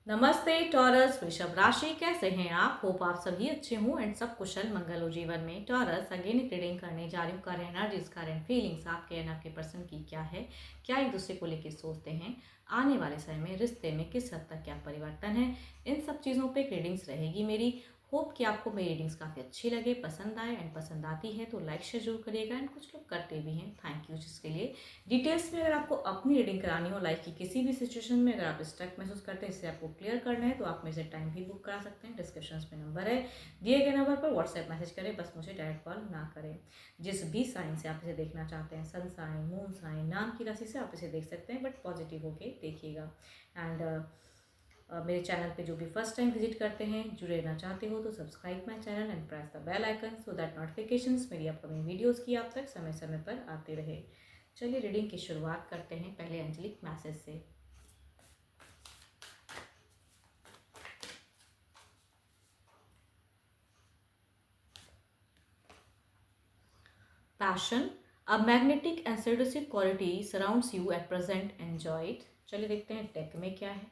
नमस्ते टॉरस वृषभ राशि, कैसे हैं आप? होप आप सभी अच्छे हों एंड सब कुशल मंगल हो जीवन में। टॉरस अगेन एक रीडिंग करने जा रही हूँ। करंट एनर्जीज, करंट फीलिंग्स आपके एंड आपके पर्सन की क्या है, क्या एक दूसरे को लेकर सोचते हैं, आने वाले समय में रिश्ते में किस हद तक क्या परिवर्तन है, इन सब चीज़ों पे एक रीडिंग्स रहेगी मेरी। होप कि आपको मेरी रीडिंग्स काफ़ी अच्छी लगे, पसंद आए एंड पसंद आती है तो लाइक शेयर जरूर करिएगा एंड कुछ लोग करते भी हैं, थैंक यू जिसके लिए। डिटेल्स में अगर आपको अपनी रीडिंग करानी हो लाइफ की किसी भी सिचुएशन में, अगर आप स्टक महसूस करते हैं, इससे आपको क्लियर करना है तो आप मेरे से टाइम भी बुक करा सकते हैं। डिस्क्रिप्शन में नंबर है, दिए गए नंबर पर व्हाट्सएप मैसेज करें, बस मुझे डायरेक्ट कॉल ना करें। जिस भी साइन से आप इसे देखना चाहते हैं, सन साइन, मून साइन, नाम की राशि से आप इसे देख सकते हैं, बट पॉजिटिव होके देखिएगा। एंड मेरे चैनल पे जो भी फर्स्ट टाइम विजिट करते हैं, जुड़े रहना चाहते हो तो subscribe my channel and press the bell icon so that notifications मेरी अपकमिंग वीडियोस की आप तक समय समय पर आते रहे। चलिए रीडिंग की शुरुआत करते हैं पहले एंजेलिक मैसेज से। Passion, a magnetic and seductive quality surrounds you at present, enjoy it. चलिए देखते हैं डेक में क्या है,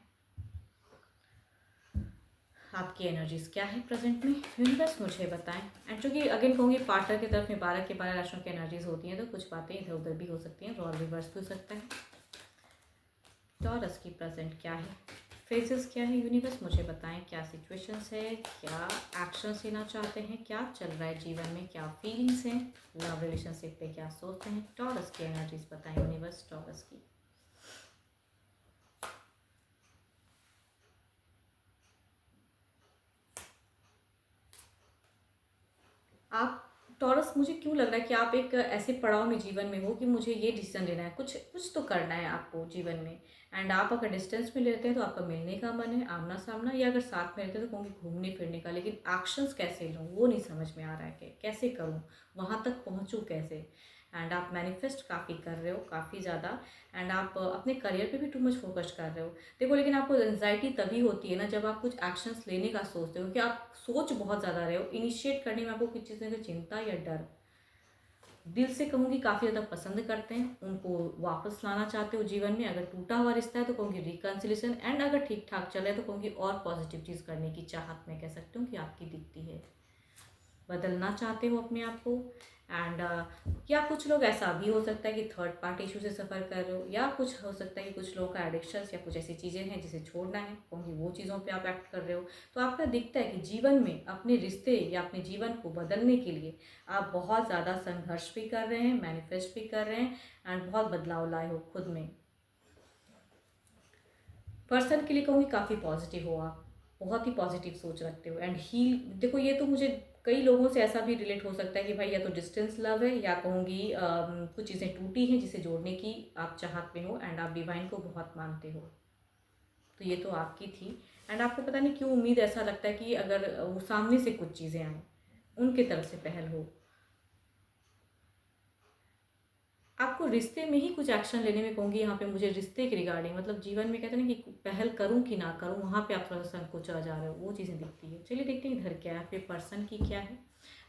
आपकी एनर्जीज क्या है प्रेजेंट में, यूनिवर्स मुझे बताएं। एंड चूंकि अगेन कहूँगी पार्टनर की तरफ में 12 के 12 राशियों की एनर्जीज होती हैं तो कुछ बातें इधर उधर भी हो सकती हैं, रोल रिवर्स भी हो सकता है। टॉरस की प्रेजेंट क्या है, फेजेस क्या है, यूनिवर्स मुझे बताएं। क्या सिचुएशंस है, क्या एक्शंस लेना चाहते हैं, क्या चल रहा है जीवन में, क्या फीलिंग्स हैं, लव रिलेशनशिप पे क्या सोचते हैं। टॉरस की एनर्जीज बताएं यूनिवर्स, टॉरस की। आप टॉरस, मुझे क्यों लग रहा है कि आप एक ऐसे पड़ाव में जीवन में हो कि मुझे ये डिसीजन लेना है, कुछ कुछ तो करना है आपको जीवन में। एंड आप अगर डिस्टेंस में लेते हैं तो आपका मिलने का मन है, आमना सामना, या अगर साथ में रहते हैं तो कहूँगी घूमने फिरने का, लेकिन एक्शंस कैसे लूँ वो नहीं समझ में आ रहा है कि कैसे करूँ, वहाँ तक पहुँचूँ कैसे। एंड आप मैनिफेस्ट काफ़ी कर रहे हो, काफ़ी ज़्यादा। एंड आप अपने करियर पे भी टू मच फोकस कर रहे हो। देखो लेकिन आपको एंजाइटी तभी होती है ना जब आप कुछ एक्शंस लेने का सोचते हो, कि आप सोच बहुत ज़्यादा रहे हो, इनिशिएट करने में आपको किसी चीज़ की चिंता या डर। दिल से कहूँगी काफ़ी ज़्यादा पसंद करते हैं, उनको वापस लाना चाहते हो जीवन में। अगर टूटा हुआ रिश्ता है तो कहूँगी रिकन्सिलेशन, एंड अगर ठीक ठाक चल रहा है तो कहूँगी और पॉजिटिव चीज़ करने की चाहत मैं कह सकती हूँ कि आपकी दिखती है। बदलना चाहते हो अपने आप को। एंड या कुछ लोग ऐसा भी हो सकता है कि थर्ड पार्टी इशू से सफ़र कर रहे हो, या कुछ हो सकता है कि कुछ लोगों का एडिक्शंस या कुछ ऐसी चीज़ें हैं जिसे छोड़ना है, क्योंकि वो चीज़ों पे आप एक्ट कर रहे हो। तो आपका दिखता है कि जीवन में अपने रिश्ते या अपने जीवन को बदलने के लिए आप बहुत ज़्यादा संघर्ष भी कर रहे हैं, मैनिफेस्ट भी कर रहे हैं, एंड बहुत बदलाव लाए हो खुद में। पर्सन के लिए कहूँगी काफ़ी पॉजिटिव हो आप, बहुत ही पॉजिटिव सोच रखते हो। एंड हील, देखो ये तो मुझे कई लोगों से ऐसा भी रिलेट हो सकता है कि भाई या तो डिस्टेंस लव है, या कहूँगी कुछ चीज़ें टूटी हैं जिसे जोड़ने की आप चाहत में हो, एंड आप डिवाइन को बहुत मानते हो। तो ये तो आपकी थी। एंड आपको पता नहीं क्यों उम्मीद ऐसा लगता है कि अगर वो सामने से कुछ चीज़ें आएँ, उनके तरफ से पहल हो। आपको रिश्ते में ही कुछ एक्शन लेने में कहूँगी, यहाँ पे मुझे रिश्ते के रिगार्डिंग, मतलब जीवन में कहते हैं ना कि पहल करूँ कि ना करूँ, वहाँ पे आप थोड़ा सा संकोचा जा रहे हो, वो चीज़ें दिखती है। चलिए देखते हैं इधर क्या है, आपके पर्सन की क्या है।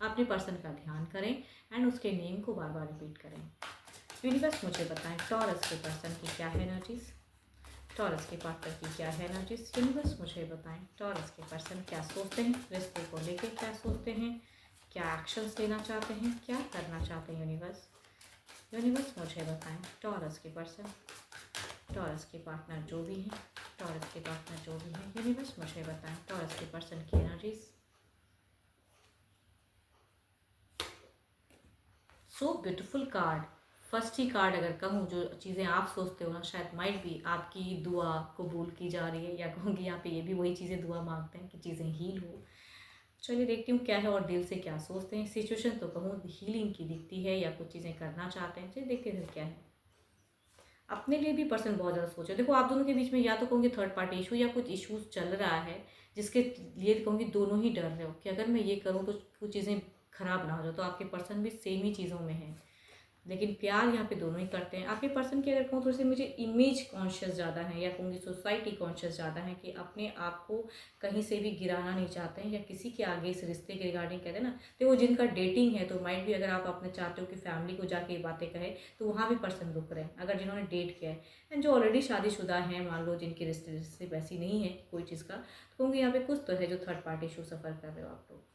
अपने पर्सन का ध्यान करें एंड उसके नेम को बार बार रिपीट करें। यूनिवर्स मुझे बताएं टॉरस के पर्सन की क्या है एनर्जीज, टॉरस के पार्टनर की क्या है एनर्जीज। यूनिवर्स मुझे बताएं टॉरस के पर्सन क्या सोचते हैं, रिश्ते को लेकर क्या सोचते हैं, क्या एक्शंस लेना चाहते हैं, क्या करना चाहते हैं। यूनिवर्स मुझे बताएं टॉरस के पर्सन, टॉरस के पार्टनर जो भी हैं, टॉरस के पार्टनर जो भी हैं, यूनिवर्स मुझे बताएं टॉरस के पर्सन की energies. So beautiful card. First ही कार्ड अगर कहूँ, जो चीज़ें आप सोचते हो ना, शायद माइट भी आपकी दुआ कबूल की जा रही है, या कहूँगी यहाँ पे ये भी वही चीज़ें दुआ मांगते हैं कि चीज़ें हील हो। चलिए देखती हूँ क्या है और दिल से क्या सोचते हैं। सिचुएशन तो कहूँ हीलिंग की दिखती है, या कुछ चीज़ें करना चाहते हैं। चलिए देखते हैं क्या है। अपने लिए भी पर्सन बहुत ज़्यादा सोचो। देखो आप दोनों के बीच में या तो कहूँगी थर्ड पार्टी इशू, या कुछ इशूज़ चल रहा है जिसके लिए कहूँगी दोनों ही डर रहे हो कि अगर मैं ये करूँ तो कुछ चीज़ें खराब ना हो जाए। तो आपके पर्सन भी सेम ही चीज़ों में है, लेकिन प्यार यहाँ पे दोनों ही करते हैं। आपके पर्सन की अगर कहूँ थोड़ी सी मुझे इमेज कॉन्शियस ज़्यादा है, या कहूँगी सोसाइटी कॉन्शियस ज़्यादा है, कि अपने आप को कहीं से भी गिराना नहीं चाहते हैं, या किसी के आगे इस रिश्ते के रिगार्डिंग कहते हैं ना, तो वो जिनका डेटिंग है तो माइट भी अगर आप अपने चाहते हो कि फैमिली को जाके ये बातें कहे, तो वहाँ भी पर्सन रुक रहे हैं। अगर जिन्होंने डेट किया है एंड जो ऑलरेडी शादीशुदा हैं, मान लो जिनकी रिश्ते वैसी नहीं है कोई चीज़ का, तो कहूँगी यहाँ पे कुछ तो है जो थर्ड पार्टी इशू सफ़र कर रहे हो आप लोग,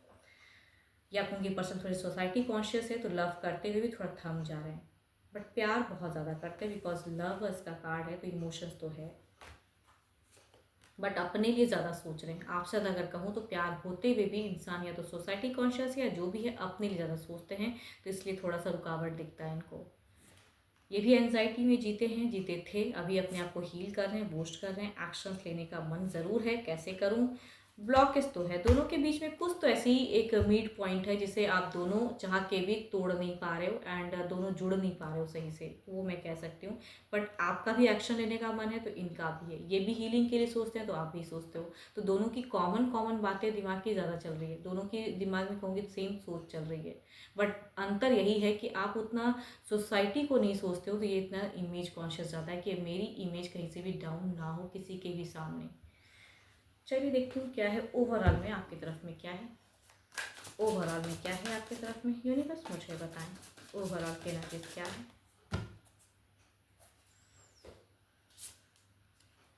या कहूँगी पर्सन थोड़ी सोसाइटी कॉन्शियस है, तो लव करते हुए भी थोड़ा थम जा रहे हैं, बट प्यार बहुत ज़्यादा करते हैं, बिकॉज लव इसका कार्ड है, तो इमोशंस तो है, बट अपने लिए ज़्यादा सोच रहे हैं। आपसे ज़्यादा अगर कहूँ तो प्यार होते हुए भी इंसान या तो सोसाइटी कॉन्शियस या जो भी है अपने लिए ज़्यादा सोचते हैं, तो इसलिए थोड़ा सा रुकावट दिखता है इनको। ये भी एंजाइटी में जीते थे, अभी अपने आप को हील कर रहे हैं, बूस्ट कर रहे हैं, एक्शंस लेने का मन ज़रूर है, कैसे करूँ। ब्लॉकेज तो है दोनों के बीच में, कुछ तो ऐसी एक मिड पॉइंट है जिसे आप दोनों चाह के भी तोड़ नहीं पा रहे हो, एंड दोनों जुड़ नहीं पा रहे हो सही से, वो मैं कह सकती हूँ। बट आपका भी एक्शन लेने का मन है, तो इनका भी है, ये भी हीलिंग के लिए सोचते हैं तो आप भी सोचते हो, तो दोनों की कॉमन बातें दिमाग की ज़्यादा चल रही है, दोनों की दिमाग में कहूँगी सेम सोच चल रही है। बट अंतर यही है कि आप उतना सोसाइटी को नहीं सोचते हो, तो ये इतना इमेज कॉन्शियस ज़्यादा है कि मेरी इमेज कहीं से भी डाउन ना हो किसी के भी सामने। चलिए देखती हूँ क्या है ओवरऑल में आपकी तरफ में, क्या है ओवरऑल में, क्या है आपकी तरफ में, यूनिवर्स मुझे बताएं ओवरऑल के एनर्जीज क्या है।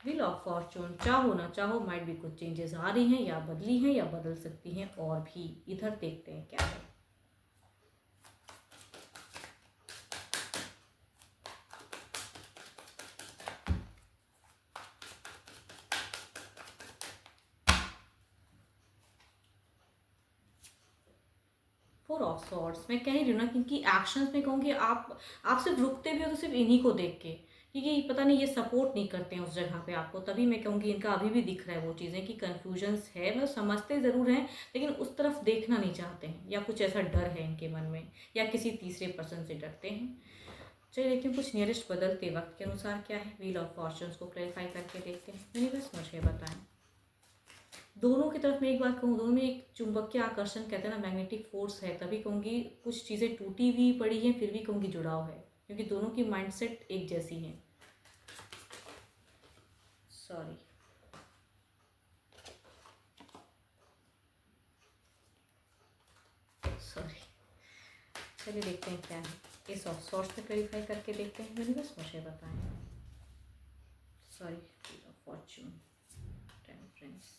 व्हील ऑफ फॉर्चून, चाहो ना चाहो माइट भी कुछ चेंजेस आ रही हैं, या बदली हैं या बदल सकती हैं, और भी इधर देखते हैं क्या है। फोर ऑफ सॉर्ड्स, मैं कह ही रही हूँ ना, क्योंकि एक्शंस में कहूँगी आप सिर्फ रुकते भी हो तो सिर्फ इन्हीं को देख के, क्योंकि पता नहीं ये सपोर्ट नहीं करते हैं उस जगह पे आपको, तभी मैं कहूँगी इनका अभी भी दिख रहा है वो चीज़ें कि कन्फ्यूजन्स है, मतलब समझते ज़रूर हैं लेकिन उस तरफ देखना नहीं चाहते हैं, या कुछ ऐसा डर है इनके मन में, या किसी तीसरे पर्सन से डरते हैं। चलिए देखते हैं कुछ नियरेस्ट बदलते वक्त के अनुसार क्या है। व्हील ऑफ फॉर्चून्स को क्लैरिफाई करके देखते हैं, यूनिवर्स मुझे बताएं। दोनों की तरफ मैं एक बात कहूँ, दोनों में एक चुंबकीय आकर्षण कहते हैं ना, मैग्नेटिक फोर्स है, तभी कहूँगी कुछ चीज़ें टूटी हुई पड़ी हैं, फिर भी कहूँगी जुड़ाव है, क्योंकि दोनों की माइंडसेट एक जैसी हैं। सॉरी, चलिए देखते हैं क्या है इस ऑफ सॉर्ट्स पे क्लैरिफाई करके देखते हैं, यूनिवर्स मुझे बताएं। सॉरी, फॉर्च्यून, टेम्परेंस,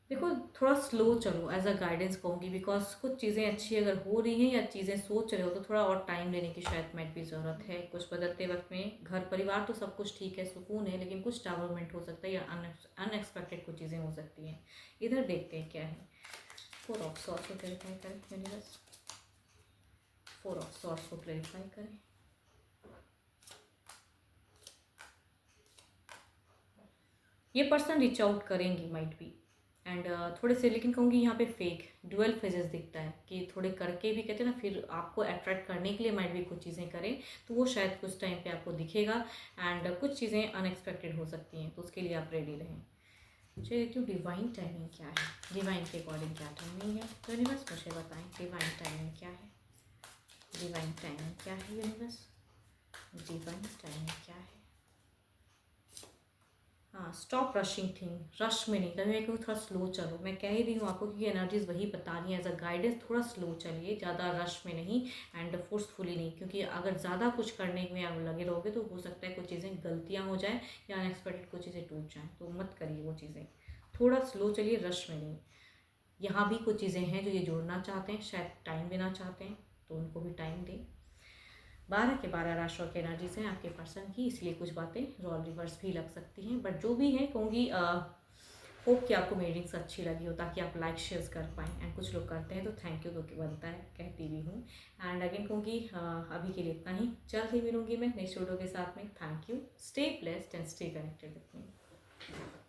देखो थोड़ा स्लो चलो एज अ गाइडेंस कहूँगी, बिकॉज कुछ चीज़ें अच्छी अगर हो रही हैं या चीज़ें सोच रहे हो, तो थोड़ा और टाइम लेने की शायद मैट भी ज़रूरत है। कुछ बदलते वक्त में घर परिवार तो सब कुछ ठीक है, सुकून है, लेकिन कुछ डेवलपमेंट हो सकता है, या अनएक्सपेक्टेड कुछ चीज़ें हो सकती हैं। इधर देखते हैं क्या है। फोर ऑफ सॉर्ट्स को क्लैरिफाई करें यूनिवर्स, फोर ऑफ सॉर्ट्स को क्लैरिफाई करें। ये पर्सन रीच आउट करेंगी माइट बी, एंड थोड़े से, लेकिन कहूँगी यहाँ पे फेक डुअल फेजेस दिखता है, कि थोड़े करके भी कहते हैं ना, फिर आपको अट्रैक्ट करने के लिए माइट भी कुछ चीज़ें करें, तो वो शायद कुछ टाइम पे आपको दिखेगा, एंड कुछ चीज़ें अनएक्सपेक्टेड हो सकती हैं, तो उसके लिए आप रेडी रहें। चलिए क्यों डिवाइन टाइमिंग क्या है, डिवाइन के अकॉर्डिंग क्या टाइमिंग है, तो यूनिवर्स मुझे बताएं डिवाइन टाइमिंग क्या है, डिवाइन टाइमिंग क्या है यूनिवर्स, डिवाइन टाइमिंग क्या है। हाँ, स्टॉप रशिंग थिंग, रश में नहीं, कभी मैं कहूँ थोड़ा स्लो चलो, मैं कह ही रही हूँ आपको, क्योंकि एनर्जीज वही बता रही हैं एज अ गाइडेंस, थोड़ा स्लो चलिए, ज़्यादा रश में नहीं एंड फोर्सफुली नहीं, क्योंकि अगर ज़्यादा कुछ करने में आप लगे रहोगे तो हो सकता है कुछ चीज़ें गलतियाँ हो जाएँ, या अनएक्सपेक्टेड कुछ चीज़ें टूट जाएँ, तो मत करिए वो चीज़ें, थोड़ा स्लो चलिए, रश में नहीं। यहाँ भी कुछ चीज़ें हैं जो ये जोड़ना चाहते हैं, शायद टाइम देना चाहते हैं, तो उनको भी टाइम दें। 12 के 12 राशियों की एनर्जीज हैं आपके पर्सन की, इसलिए कुछ बातें रोल रिवर्स भी लग सकती हैं, बट जो भी है कहूँगी होप कि आपको मेरी रीडिंग्स अच्छी लगी हो, ताकि आप लाइक शेयर कर पाएँ, एंड कुछ लोग करते हैं तो थैंक यू तो बनता है, कहती भी हूँ। एंड अगेन कहूँगी अभी के लिए इतना ही, जल्द ही मिलूंगी मैं नेक्स्ट वीडियो के साथ में। Thank you, stay blessed and stay connected with me.